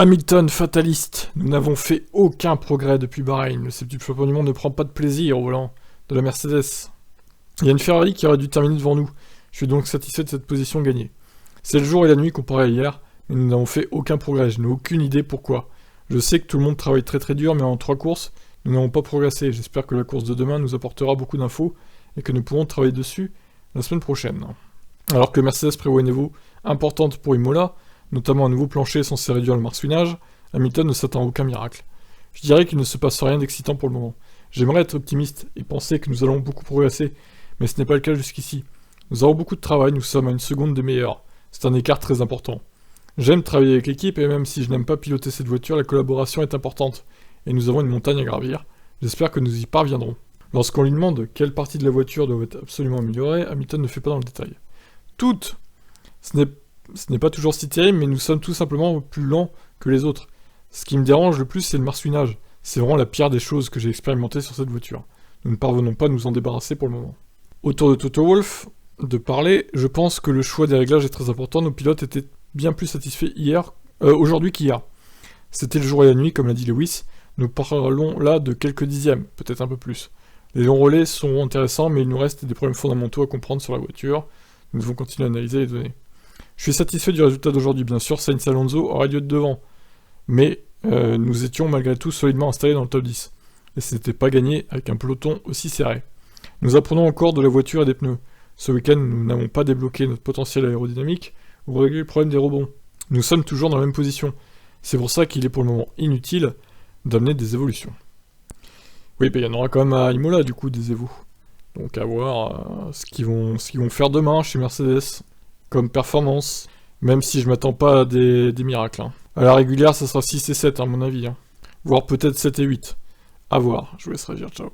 Hamilton, fataliste. Nous n'avons fait aucun progrès depuis Bahreïn. Le septuple champion du monde ne prend pas de plaisir au volant de la Mercedes. Il y a une Ferrari qui aurait dû terminer devant nous. Je suis donc satisfait de cette position gagnée. C'est le jour et la nuit comparé à hier, mais nous n'avons fait aucun progrès. Je n'ai aucune idée pourquoi. Je sais que tout le monde travaille très dur, mais en 3 courses, nous n'avons pas progressé. J'espère que la course de demain nous apportera beaucoup d'infos et que nous pourrons travailler dessus la semaine prochaine. Alors que Mercedes prévoit une évo importante pour Imola, notamment un nouveau plancher censé réduire le marsouinage, Hamilton ne s'attend à aucun miracle. Je dirais qu'il ne se passe rien d'excitant pour le moment. J'aimerais être optimiste et penser que nous allons beaucoup progresser, mais ce n'est pas le cas jusqu'ici. Nous avons beaucoup de travail, nous sommes à une seconde des meilleurs. C'est un écart très important. J'aime travailler avec l'équipe et même si je n'aime pas piloter cette voiture, la collaboration est importante. Et nous avons une montagne à gravir. J'espère que nous y parviendrons. Lorsqu'on lui demande quelle partie de la voiture doit être absolument améliorée, Hamilton ne fait pas dans le détail. Toutes. Ce n'est pas toujours si terrible, mais nous sommes tout simplement plus lents que les autres. Ce qui me dérange le plus, c'est le marsouinage. C'est vraiment la pire des choses que j'ai expérimentées sur cette voiture. Nous ne parvenons pas à nous en débarrasser pour le moment. Autour de Toto Wolff, de parler, je pense que le choix des réglages est très important. Nos pilotes étaient bien plus satisfaits aujourd'hui qu'hier. C'était le jour et la nuit, comme l'a dit Lewis. Nous parlons là de quelques dixièmes, peut-être un peu plus. Les longs relais sont intéressants, mais il nous reste des problèmes fondamentaux à comprendre sur la voiture. Nous devons continuer à analyser les données. Je suis satisfait du résultat d'aujourd'hui. Bien sûr, Sainz Alonso aurait dû être devant. Mais nous étions malgré tout solidement installés dans le top 10. Et ce n'était pas gagné avec un peloton aussi serré. Nous apprenons encore de la voiture et des pneus. Ce week-end, nous n'avons pas débloqué notre potentiel aérodynamique ou réglé le problème des rebonds. Nous sommes toujours dans la même position. C'est pour ça qu'il est pour le moment inutile d'amener des évolutions. Oui, il y en aura quand même à Imola, du coup, des évos. Donc à voir ce qu'ils vont faire demain chez Mercedes, comme performance, même si je m'attends pas à des miracles. À la régulière, ça sera 6 et 7 à mon avis. Voire peut-être 7 et 8. À voir, je vous laisse réagir, ciao.